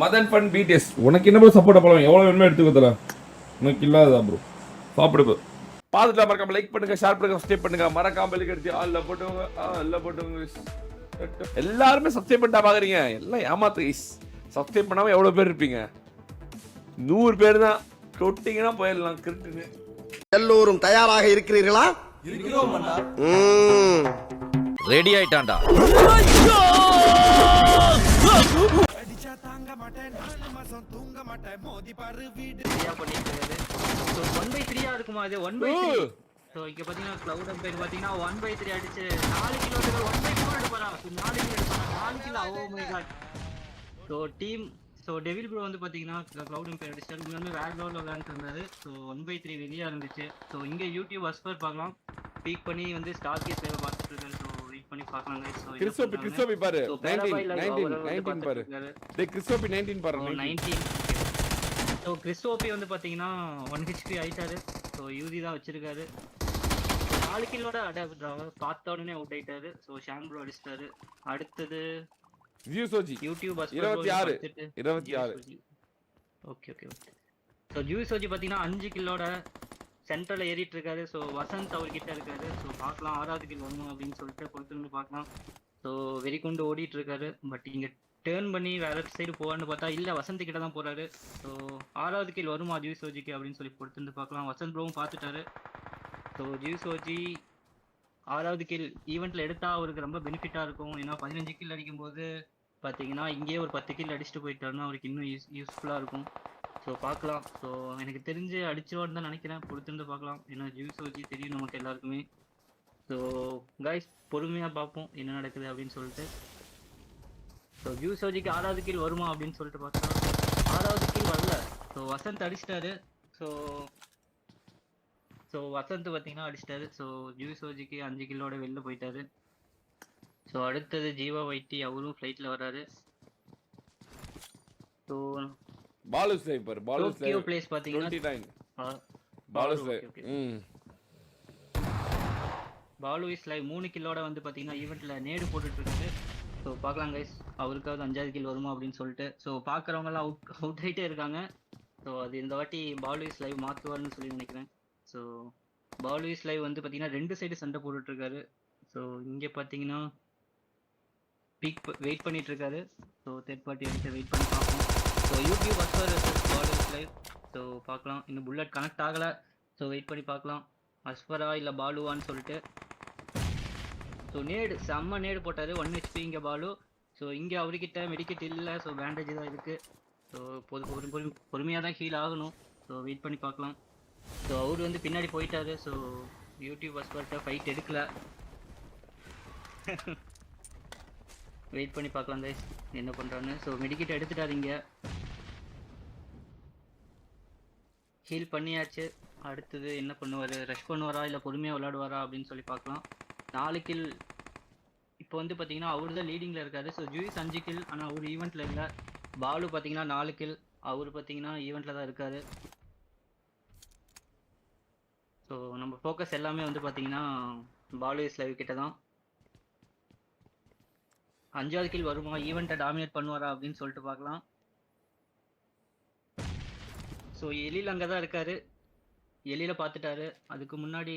Madan fun BDS உனக்கு என்ன bro support பண்ணலாம் எவ்வளோ வேணுமோ எடுத்துக்கல உனக்கு இல்லாததா ப்ரோ சாப்பிடு ப்ரோ பார்த்துட்டு மறக்காம லைக் பண்ணுங்க ஷேர் பண்ணுங்க சப்ஸ்கிரைப் பண்ணுங்க மறக்காம பெல் அடிச்சு ஆல்ல போட்டுங்க ஆல்ல போட்டுங்க எல்லாருமே சப்ஸ்கிரைப் பண்ணிட்டா பாக்குறீங்க எல்லாம் ஏமாத்து கைஸ் சப்ஸ்கிரைப் பண்ணாம எவ்வளவு பேர் இருப்பீங்க 100 பேர் தான் தொட்டிங்கன்னா போயிடலாம் கிரிட்டுன்னு எல்லோரும் தயாராக இருக்கிறீர்களா இருக்கிறோம் அண்ணா ரெடி ஆயிட்டான்டா அடிச்சா தாங்க மாட்டேன் 4 மாசம் தூங்க மாட்டேன் மோதி பாரு வீடு சரியா பண்ணிட்டு இருக்காரு சோ 1/3 இருக்குமா இது 1/3 சோ இங்க பாத்தீங்கன்னா கிளவுட் அம்பையர் பாத்தீங்கன்னா 1/3 அடிச்சு 4 கிலோ 1/4 எடுப்பாரா 4 கிலோ எடுப்பாரா 4 kilo oh my god so team so devil bro வந்து பாத்தீங்கன்னா கிளவுட் அம்பையர் அடிச்சாரு இன்னொரு வேற லெவல்ல விளையாண்டுட்டு இருந்தாரு சோ 1/3 வெளியா இருந்துச்சு சோ இங்க யூடியூப் வஸ்பர் பார்க்கலாம் பீக் பண்ணி வந்து ஸ்டார் கேஸ் லைவ் பார்த்துட்டு இருக்காரு சோ வெயிட் பண்ணி பார்க்கலாம் गाइस சோ கிறிஸ்டோபி பாரு 19 பாரு டேய் கிறிஸ்டோபி 19 பாரு 19 சோ கிறிஸ்டோபி வந்து பாத்தீங்கன்னா 1 HP ஆயிட்டாரு சோ யூசி தான் வச்சிருக்காரு 4 கில்லோட பார்த்த உடனே அவுட் ஆயிட்டாரு சோ ஷாம் ப்ரோ அடிச்சிட்டாரு அடுத்தது ஜியூசோஜி யூடியூப் 26 ஓகே சோ ஜியூசோஜி பாத்தீங்கன்னா 5 கில்லோட சென்டர்ல ஏறிட்டு இருக்காரு சோ வசந்த் அவர்கிட்ட இருக்காரு சோ பார்க்கலாம் 6வது கில் வரணும் அப்படின்னு சொல்லிட்டு பொறுத்து பார்க்கலாம் சோ வெறிக்குண்டு ஓடிட்டு இருக்காரு பட் இங்க டேர்ன் பண்ணி வேற சைடு போவான்னு பார்த்தா இல்ல வசந்த் கிட்ட தான் போறாரு ஸோ 6வது கில் வருமா ஜியூசோஜிக்கு அப்படின்னு சொல்லி பொறுத்து பார்க்கலாம் வசந்த் ப்ரோவும் பார்த்துட்டாரு ஸோ ஜியூசோஜி 6வது கில் ஈவெண்ட்ல எடுத்தா அவருக்கு ரொம்ப பெனிஃபிட்டா இருக்கும் ஏன்னா 15 கில் அடிக்கும் போது பாத்தீங்கன்னா இங்கேயே ஒரு 10 கில் அடிச்சுட்டு போயிட்டாருன்னா அவருக்கு இன்னும் யூஸ்ஃபுல்லா இருக்கும் ஸோ பார்க்கலாம் ஸோ எனக்கு தெரிஞ்சு அடிச்சிருவான்னு தான் நினைக்கிறேன் பொறுத்திருந்து பார்க்கலாம் ஏன்னா ஜியூசோஜி தெரியும் நமக்கு எல்லாருக்குமே ஸோ கைஸ் பொறுமையாக பார்ப்போம் என்ன நடக்குது அப்படின்னு சொல்லிட்டு ஸோ ஜியூசோஜிக்கு 6வது கில் வருமா அப்படின்னு சொல்லிட்டு பார்த்தா 6வது கில் வரல ஸோ வசந்த் அடிச்சிட்டாரு ஸோ வசந்த் பார்த்தீங்கன்னா அடிச்சிட்டாரு ஸோ ஜியூசோஜிக்கு 5 கில்லோட வெளில போயிட்டாரு ஸோ அடுத்தது ஜீவா வைட்டி அவரும் ஃப்ளைட்டில் வராரு so Balu sniper Balu Tokyo place பாத்தீங்கன்னா 29 Balu sniper Balu is live 3 கில்லோட வந்து பாத்தீங்கன்னா ஈவென்ட்ல நேடு போட்டுட்டு இருக்காரு ஸோ பார்க்கலாம் கைஸ் அவருக்காவது 5வது கில் வருமா அப்படின்னு சொல்லிட்டு ஸோ பார்க்குறவங்க எல்லாம் அவுட் ஆயிட்டே இருக்காங்க ஸோ அது இந்த வாட்டி பாலு இஸ் லைவ் மாற்றுவார்னு சொல்லி நினைக்கிறேன் ஸோ பாலு இஸ் லைவ் வந்து பாத்தீங்கன்னா 2 சைடு சண்டை போட்டுட்டு இருக்காரு ஸோ இங்கே பார்த்தீங்கன்னா பீக் வெயிட் பண்ணிட்டு இருக்காரு ஸோ தேர்ட் பார்ட்டி வந்து வெயிட் பண்ணி பார்ப்போம் so YouTube Aswar Balu is live so பார்க்கலாம் இன்னும் புல்லட் கனெக்ட் ஆகலை ஸோ வெயிட் பண்ணி பார்க்கலாம் அஸ்வரா இல்லை பாலுவான்னு சொல்லிட்டு ஸோ நேடு செம்ம நேடு போட்டார் 1 HP இங்கே பாலு ஸோ இங்கே அவர்கிட்ட மெடிக்கெட் இல்லை ஸோ பேண்டேஜ் தான் இருக்குது ஸோ பொறுமையாக தான் ஹீல் ஆகணும் ஸோ வெயிட் பண்ணி பார்க்கலாம் ஸோ அவர் வந்து பின்னாடி போயிட்டாரு ஸோ யூடியூப் அஸ்வர்கிட்ட ஃபைட் எடுக்கல வெயிட் பண்ணி பார்க்கலாம் கைஸ் என்ன பண்ணுறான்னு ஸோ மெடிக்கெட் எடுத்துட்டாரு இங்கே ஹீல் பண்ணியாச்சு அடுத்தது என்ன பண்ணுவார் ரஷ் பண்ணுவாரா இல்லை பொறுமையாக விளையாடுவாரா அப்படின்னு சொல்லி பார்க்கலாம் 4 கில் இப்போ வந்து பார்த்தீங்கன்னா அவர் தான் லீடிங்கில் இருக்காரு ஸோ ஜூஸ் 5 கில் ஆனால் அவர் ஈவெண்ட்டில் இல்லை பாலு பார்த்தீங்கன்னா 4 கில் அவர் பார்த்தீங்கன்னா ஈவெண்ட்டில் தான் இருக்காரு ஸோ நம்ம ஃபோக்கஸ் எல்லாமே வந்து பார்த்தீங்கன்னா பாலு இஸ் லைவ் கிட்ட தான் 5வது கில் வருமா ஈவெண்ட்டை டாமினேட் பண்ணுவாரா அப்படின்னு சொல்லிட்டு பார்க்கலாம் ஸோ எலியில் அங்கே தான் இருக்காரு எலியில் பார்த்துட்டாரு அதுக்கு முன்னாடி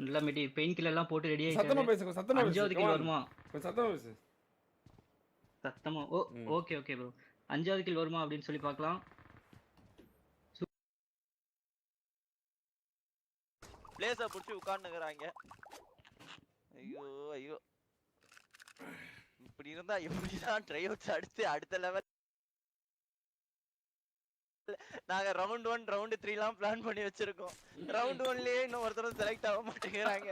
நல்லா பெயின் கில் எல்லாம் போட்டு ரெடி ஆயிட்டாரு 5வது கில் வருமா சத்தமா ஓகே ப்ரோ 5வது கில் வருமா அப்படின்னு சொல்லி பார்க்கலாம் பிளேஸை பிடிச்சி உட்காந்துக்கிறாங்க ஐயோ இப்படி இருந்தா எப்படிதான் ட்ரை அவுட்ஸ் அடிச்சு அடுத்த லெவல் நாங்க ரவுண்ட் 1 ரவுண்ட் 3 எல்லாம் பிளான் பண்ணி வச்சிருக்கோம் ரவுண்ட் 1லயே இன்னும் ஒருத்தரும் செலக்ட் ஆக மாட்டேங்கிறாங்க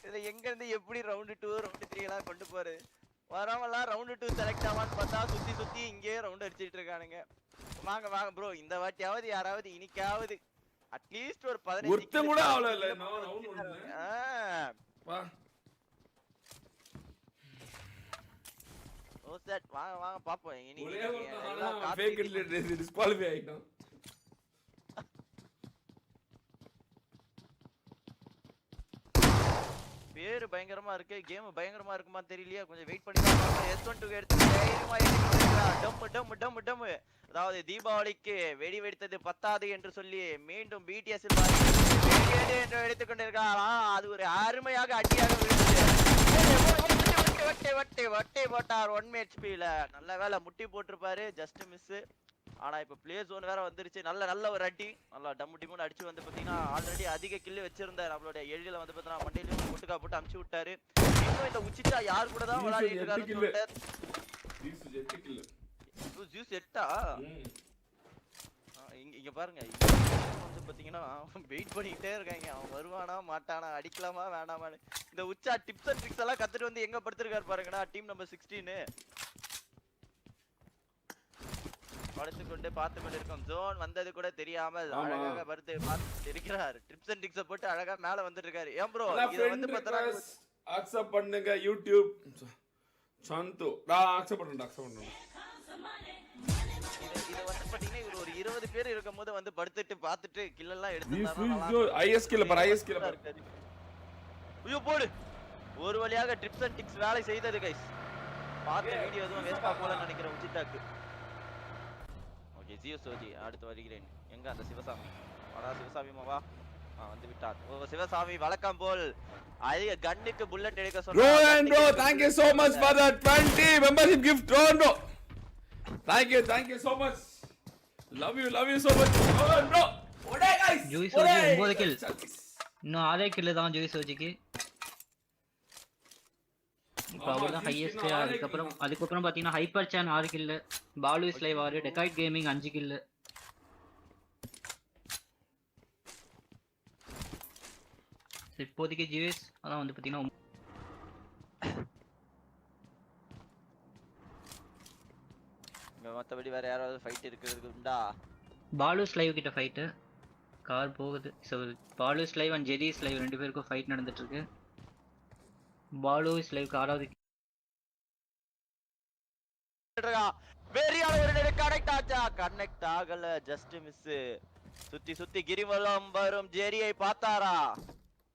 இதுல எங்க இருந்து எப்படி ரவுண்ட் 2 ரவுண்ட் 3 எல்லாம் கொண்டு போறது வரவெல்லாம் ரவுண்ட் 2 செலக்ட் ஆவான்னு பார்த்தா சுத்தி இங்கே ரவுண்ட் அடிச்சிட்டு இருக்கானுங்க வாங்க ப்ரோ இந்த வாட்டியாவது யாராவது இன்னைக்காவது அட்லீஸ்ட் ஒரு 15 ஒருத்தன் கூட ஆவல இல்ல நான் ரவுண்ட் 1 வா ஓ செட் வாங்க பாப்போம் இன்னைக்கு எல்லாம் ஃபேக் கில் டிஸ்குவாலிஃபை ஆயிட்டோம் பேரு பயங்கரமா இருக்கு கேம் பயங்கரமா இருக்குமா தெரியலையா கொஞ்சம் வெயிட் பண்ணி S12 எடுத்து தைரியமா டம்மு டம்மு டம்மு டம்மு. அதாவது தீபாவளிக்கு வெடி வெடித்தது பத்தாது என்று சொல்லி மீண்டும் BTS என்று எடுத்துக் கொண்டிருக்காரா. அது ஒரு அருமையாக அடியாக வட்டை போட்டார் 1 HP-ல. நல்ல வேலை முட்டி போட்டிருப்பாரு, ஜஸ்ட் மிஸ். ஆனா இப்ப பிளே ஜோன் வேற வந்துருச்சு. நல்ல ஒரு அடி, நல்லா டம்மு டிம்முன்னு அடிச்சு வந்து பாத்தீங்கன்னா ஆல்ரெடி அதிக கில்லு வச்சிருந்தாரு நம்மளுடைய எழில வந்து பாத்தீங்கன்னா மண்டையில முட்டுக்கா போட்டு அமுச்சு விட்டாரு. இன்னும் இந்த உச்சிச்சா யார் கூட தான் விளையாடிட்டு இருக்காருன்னு சொல்லிட்டு ஜூஸ் 8-ஆ இங்க பாருங்க. வந்து பாத்தீங்கன்னா வெயிட் பண்ணிக்கிட்டே இருக்காங்க, அவன் வருவானா மாட்டானா, அடிக்கலாமா வேணாமான்னு. இந்த உச்சா டிப்ஸ் அண்ட் ட்ரிக்ஸ் எல்லாம் கத்துட்டு வந்து எங்க படுத்திருக்காரு பாருங்கடா டீம் நம்பர் 16. படுத்து கொண்டு பார்த்து கொண்டு இருக்கோம். ஜோன் வந்தது கூட தெரியாமல் அழகாக பார்த்து இருக்கிறார். டிப்ஸ் அண்ட் ட்ரிக்ஸ் போட்டு அழகா மேல வந்துட்டு இருக்காரு. ஏன் ப்ரோ இத வந்து பார்த்தா அக்செப்ட் பண்ணுங்க யூடியூப் சாந்து. நான் அக்செப்ட் பண்றேன். இது வந்து பாத்தீங்கன்னா இவர் ஒரு 20 பேர் இருக்கும்போது வந்து படுத்துட்டு பார்த்துட்டு கில் எல்லாம் எடுத்துட்டாருன்னா ஐஎஸ் கில்ல பாரு, ஐஎஸ் கில்ல பாரு. ஐயோ போடு. ஒரு வழியாக டிப்ஸ் அண்ட் ட்ரிக்ஸ் வேலை செய்தது கைஸ். பார்த்த வீடியோ எதுவும் வேஸ்ட் ஆகலன்னு நினைக்கிறேன் உச்சிதாக்கு. ஓகே ஜியோ சோஜி அடுத்து வருகிறேன். எங்க அந்த சிவசாமி? வாடா சிவசாமி மாவா. வந்து விட்டார். ஓ சிவசாமி வழக்கம் போல் அதிக கன்னுக்கு புல்லட் எடுக்க சொன்னார். Rohan bro, thank you so much for the 20 membership gift. Rohan bro, thank you so much. Love you so much Rohan bro. Oda guys, ஜூய் சோஜி 9 கில், இன்னும் 6 கில் தான் ஜூய் சோஜிக்கு. இப்போ அவர் தான் ஹையஸ்ட். அதுக்கப்புறம் பாத்தீங்கன்னா ஹைப்பர் சான் 6 கில், பாலு ஸ்லைவ் 6, டெக்காய்ட் கேமிங் 5 கில். இப்போதைக்கு ஜிஎஸ் அதான் வந்து பாத்தீங்கன்னா மத்தபடி வேற யாராவது ஃபைட் இருக்குறதுக்கு உண்டா? பாலு ஸ்லைவ் கிட்ட ஃபைட் கார் போகுது. ஸோ பாலு ஸ்லைவ் அண்ட் ஜெரி ஸ்லைவ் 2 பேருக்கும் ஃபைட் நடந்துட்டு இருக்கு. பாலு ஸ்லைவ்க்கு 6வது வேறியான ஒரு கனெக்ட் ஆச்சா, கனெக்ட் ஆகல, ஜஸ்ட் மிஸ். சுத்தி கிரிவலம் வரும் ஜெரியை பார்த்தாரா,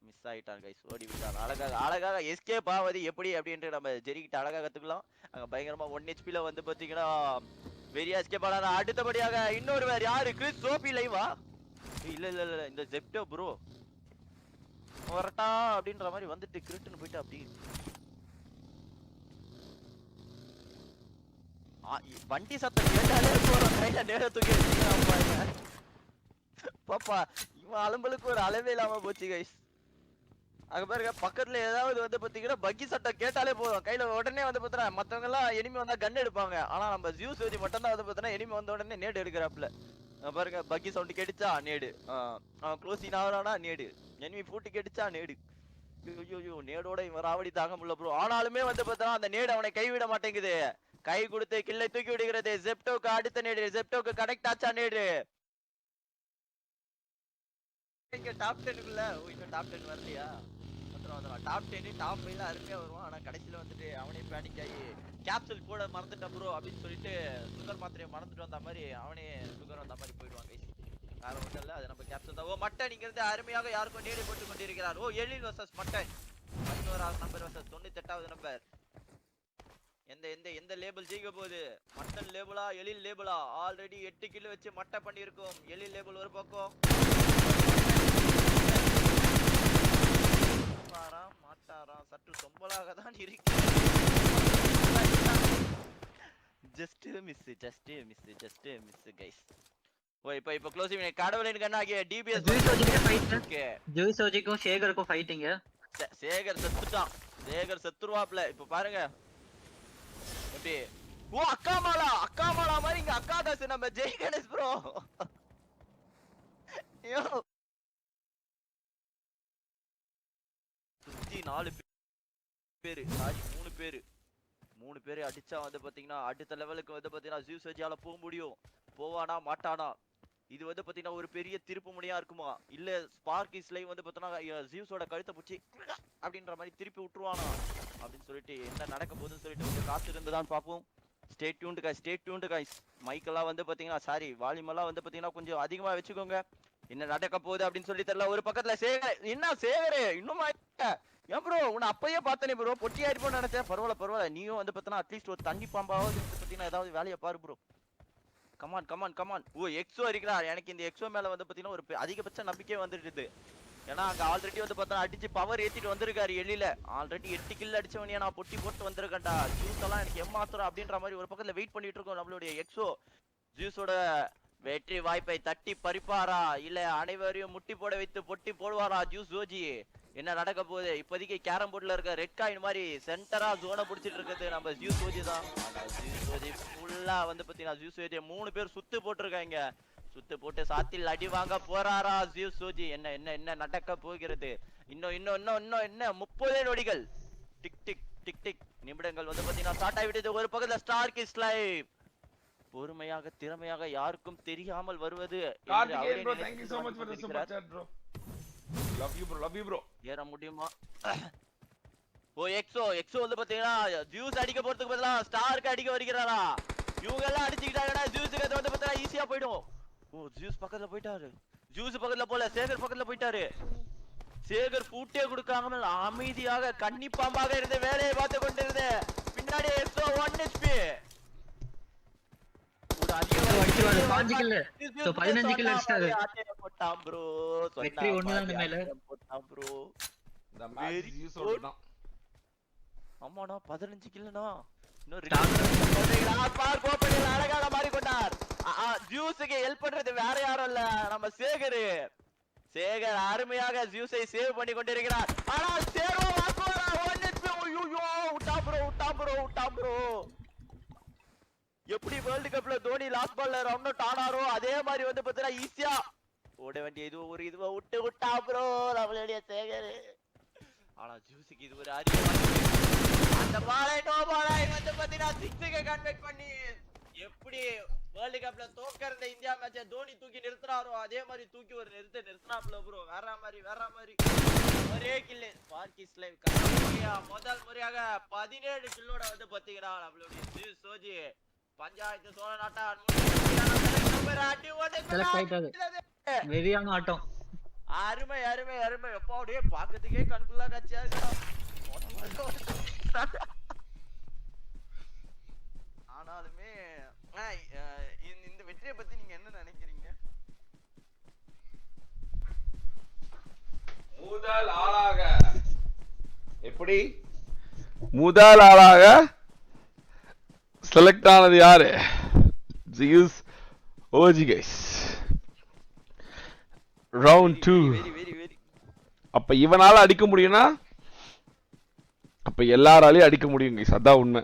மிஸ் ஆயிட்டார் கைஸ், ஓடி விட்டார். அழகாக எஸ்கேப் ஆவது எப்படி அப்படின்ட்டு நம்ம ஜெரி கிட்ட அழகா கத்துக்கலாம். அங்க பயங்கரமா 1 HP-ல வந்து பாத்தீங்கன்னா வெரியா எஸ்கேப் ஆனாரா. அடுத்தபடியாக இன்னொருவர் யாரு? கிறிஸ் சோபி லைவா? இல்ல இந்த ஜெப்டோ ப்ரோ வரட்டா அப்படின்ற மாதிரி வந்துட்டு கிரிட்டுன்னு போயிட்டு அப்படி வண்டி சத்தம் கேட்டாலே போறோம். கையில நேர தூக்கி பாப்பா இவன் அலம்பலுக்கு ஒரு அளவே இல்லாம போச்சு கைஸ். அங்க பாருங்க பக்கத்துல ஏதாவது வந்து பாத்தீங்கன்னா பக்கி சட்டம் கேட்டாலே போதும், கையில உடனே வந்து பாத்தா மத்தவங்க எல்லாம் எனிமி வந்தா கன் எடுப்பாங்க. ஆனா நம்ம ஜியூஸ் வச்சு மட்டும் தான் வந்து பாத்தீங்கன்னா எனிமி வந்த உடனே நேடு எடுக்கிறாப்ல. பாருங்க பக்கி சவுண்ட் கேட்டுச்சா நேடு, அவன் க்ளோசிங் ஆகுறானா நேடு, எனிமி பூட்டு கேட்டுச்சா நேடு. ஐயோ நேடோட இவன் ராவடி தாங்க முடியல ப்ரோ. ஆனாலுமே வந்து பார்த்தா அந்த நேடு அவனை கைவிட மாட்டேங்குது. கை கொடுத்து கில்லை தூக்கி விடுகிறது. ஜெப்டோக்கு அடுத்த நேடு, ஜெப்டோக்கு கனெக்ட் ஆச்சா நேடு. இங்க டாப் 10க்குள்ள இன்னும் டாப் 10 வரலையா? டாப் 10 டாப் 5 அருமையா வருவான். ஆனா கடைசியில வந்துட்டு அவனே பேனிக் ஆகி கேப்சூல் போட மறந்துட்டேன் ப்ரோ அப்படின்னு சொல்லிட்டு சுகர் மாத்திரையை மறந்துட்டு வந்த மாதிரி அவனே சுகர் வந்த மாதிரி போயிடுவான் கைஸ். வேற ஒன்றும் இல்லை, அது நம்ம கேப்சூல் தான். ஓ மட்டன் இங்கிருந்து அருமையாக யாருக்கும் நேடு போட்டு கொண்டிருக்கிறார். ஓ எழில் வர்சஸ் மட்டன், 11வது நம்பர் வர்சஸ் 98வது நம்பர். எந்த லேபிள் ஜெயிக்க போகுது? மட்டன் லேபிளா எழில் லேபிளா? ஆல்ரெடி 8 கிலோ வச்சு மட்டை பண்ணி இருக்கும். எழில் லேபிள் ஒரு பக்கம் மாட்டாரா சற்று சொம்பலாக தான் இருக்கு. Just miss guys. ஓ இப்போ க்ளோசிங் கடவுளின் கண்ணாகிய டிபிஎஸ் ஜூய் சோஜிக்கும் சேகருக்கும் ஃபைட்டிங். சேகர் செத்துட்டான், சேகர் செத்துருவாப்ல. இப்ப பாருங்க எப்படி. ஓ அக்காமாலா மாதிரி இங்க அக்கா தாஸ் நம்ம ஜெய் கணேஷ் ப்ரோ. ஐயோ 4 பேரு சாரி 3 பேரு அடிச்சா வந்து பாத்தீங்கன்னா அடுத்த லெவலுக்கு வந்து பாத்தீங்கன்னா ஜியூ சர்ஜியால போக முடியும். போவானா மாட்டானா? இது வந்து பாத்தீங்கன்னா ஒரு பெரிய திருப்பு முனையா இருக்குமா, இல்ல ஸ்பார்க்கிஸ் லைவ் வந்து பாத்தீங்கன்னா ஜியூஸோட கழுத்தை பிடிச்சி அப்படின்ற மாதிரி திருப்பி விட்டுருவானா அப்படின்னு சொல்லிட்டு என்ன நடக்க போகுதுன்னு சொல்லிட்டு கொஞ்சம் காசு இருந்துதான் பார்ப்போம். Stay tuned guys. மைக்கெல்லாம் வந்து பாத்தீங்கன்னா சாரி வால்யூம் எல்லாம் வந்து பாத்தீங்கன்னா கொஞ்சம் அதிகமா வச்சுக்கோங்க. என்ன நடக்க போகுது அப்படின்னு சொல்லி தெரியல. ஒரு பக்கத்துல சேகர், என்ன சேகர் இன்னும் ஏன் ப்ரோ உன்னை அப்பயே பார்த்தனே ப்ரோ, பொட்டி ஆயிருப்போம்னு நினைச்சேன். பரவாயில்ல நீயும் வந்து பார்த்தனா அட்லீஸ்ட் ஒரு தண்ணி பாம்பாவது வந்து பார்த்தீங்கன்னா ஏதாவது வேலையை பாரு ப்ரோ. கமான். ஓ எக்ஸோ இருக்கிறார். எனக்கு இந்த எக்ஸோ மேல வந்து பார்த்தீங்கன்னா ஒரு அதிகபட்ச நம்பிக்கை வந்துடுது. ஏன்னா அங்க ஆல்ரெடி வந்து பார்த்தா அடிச்சு பவர் ஏத்திட்டு வந்திருக்காரு எளியில. ஆல்ரெடி 8 கில் அடிச்சவனியா நான் பொட்டி போட்டு வந்திருக்கேன்டா. ஜூஸ் எல்லாம் எனக்கு ஏமாத்துறோம் அப்படின்ற மாதிரி ஒரு பக்கத்துல வெயிட் பண்ணிட்டு இருக்கோம் நம்மளுடைய எக்ஸோ. ஜூஸோட வெற்றி வாய்ப்பை தட்டி பறிப்பாரா இல்ல அனைவரையும் முட்டி போட வைத்து பொட்டி போடுவாரா ஜூஸ் ஓஜி? என்ன நடக்க போகுது? இப்போதைக்கு கேரம் போர்ட்ல இருக்க ரெட் காயின் மாதிரி சென்டரா ஜோனை பிடிச்சிட்டு இருக்குது நம்ம ஜூஸ் ஓஜி தான். ஜூஸ் ஓஜி ஃபுல்லா வந்து பாத்தீங்கன்னா ஜூஸ் ஓஜி 3 பேர் சுத்து போட்டிருக்காங்க. சுத்து போட்டு சாத்தில் அடி வாங்க போறாரா ஜூஸ் ஓஜி? என்ன நடக்க போகிறது? இன்னும் என்ன 30 நொடிகள். டிக் நிமிடங்கள் வந்து பாத்தீங்கன்னா ஸ்டார்ட் ஆகிவிட்டது. ஒரு பக்கத்துல ஸ்டார் கிஸ் லைவ் பொறுமையாக திறமையாக யாருக்கும் தெரியாமல் வருவது. Karthikeyan bro, thank you so much for the super chat bro. Love you bro. ஏற முடியுமா? ஓ எக்ஸோ வந்து பாத்தீங்கன்னா ஜூஸ் அடிக்க போறதுக்கு பதிலா ஸ்டாருக்கு அடிக்க வருகிறாரா? இவங்க எல்லாம் அடிச்சுக்கிட்டாங்கன்னா ஜூஸுக்கு அது வந்து பாத்தீங்கன்னா ஈஸியா போயிடும். ஓ ஜூஸ் பக்கத்துல போயிட்டாரு. ஜூஸ் பக்கத்துல போல சேகர் பக்கத்துல போயிட்டாரு. சேகர் பூட்டே கொடுக்காமல் அமைதியாக கன்னிப்பாம்பாக இருந்து வேலையை பார்த்து கொண்டிருந்த பின்னாடி எக்ஸோ 1 HP. அடிச்சிருவாரு 5 கில். சோ 15 கில் அடிச்சாரு. போட்டான் ப்ரோ. வெற்றி ஒண்ணுதான் மேல. போட்டான் ப்ரோ. இந்த மேட்ச் யூஸ் ஓடுதான். ஆமாடா 15 கில்னா. இன்னும் ரெண்டு பார் கோப்பையில அழகாக மாறி கொண்டார். ஜூஸுக்கு ஹெல்ப் பண்றது வேற யாரும் இல்ல நம்ம சேகர். சேகர் அருமையாக ஜூஸை சேவ் பண்ணி கொண்டிருக்கிறார். ஆனா சேகோ வாக்குவாரா 1 HP. ஐயோ விட்டா ப்ரோ. எப்படி வேர்ல்ட் கப்ல தோனி லாஸ்ட் பால்ல ரன் அவுட் ஆனாரோ அதே மாதிரி வந்து பார்த்தா ஈஸியா ஓட வேண்டிய இதுவா விட்டா ப்ரோ நம்மளுடைய சேகர். ஆனா ஜூஸுக்கு இது ஒரு அரிய அந்த பாலை வந்து பாத்தீங்கன்னா 6க்கு கன்வெர்ட் பண்ணி எப்படி வேர்ல்ட் கப்ல தோக்கறத இந்தியா மேட்சை தோனி தூக்கி நிறுத்துறாரோ அதே மாதிரி தூக்கி ஒரு நிறுத்தினாப்ல ப்ரோ. வேற மாதிரி ஒரே கில் ஸ்பார்க்கிஸ் லைவ் முதல் முறையாக 17 கில்லோட வந்து பாத்தீங்கன்னா நம்மளுடைய ஜூஸ் ஓஜி பஞ்சாயத்து சோழ நாட்டான் வெறியான ஆட்டம். அருமை எப்போ அப்படியே பாக்கிறதுக்கே கண்குள்ளா காட்சியா இருக்கா. ஆனாலுமே இந்த வெற்றியை பத்தி நீங்க என்ன நினைக்கிறீங்க? முதல் ஆளாக செலக்ட் ஆனது யாரு? Zeus OG guys. ரவுண்ட் 2. அப்ப இவனால அடிக்க முடியும்னா அப்ப எல்லாராலையும் அடிக்க முடியும் கைஸ். அதான் உண்மை.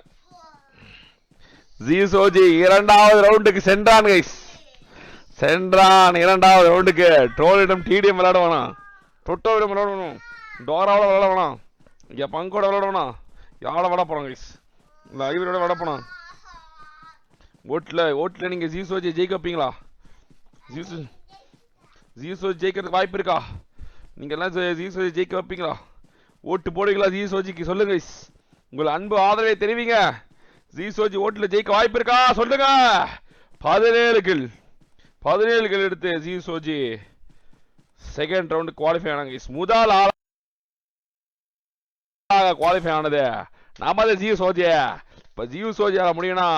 ஜியூஸ் ஓஜி 2வது ரவுண்டுக்கு சென்றான் கைஸ். 2வது ரவுண்டுக்கு. ட்ரோலிடம் டிடிஎம் விளையாட வேணாம், டொட்டோவிடம் விளையாட வேணும், டோராவோட விளையாட வேணாம், இங்க பங்கோட விளையாட வேணாம். யாரோட விட போறோம் கைஸ்? இந்த ஐவரோட விட போனோம். ஓட்டுல நீங்க ஜியூஸ் ஜெயிக்க வைப்பீங்களா? ஜியூஸ் ஜெயிக்கிறதுக்கு வாய்ப்பு இருக்கா? நீங்க எல்லாம் ஜியூஸ் ஜெயிக்க வைப்பீங்களா? ஓட்டு போடுவீங்களா ஜியூஸ் சொல்லுங்க. உங்கள் அன்பு ஆதரவை தெரிவிங்க. ஜியூஸ் ஓட்டுல ஜெயிக்க வாய்ப்பு இருக்கா சொல்லுங்க. 17 கில் எடுத்து ஜியூஸ் செகண்ட் ரவுண்ட் குவாலிஃபை ஆனாங்க. முதல் ஆளாக குவாலிஃபை ஆனது நமது ஜியூஸ். இப்ப ஜியூஸ் முடியும்னா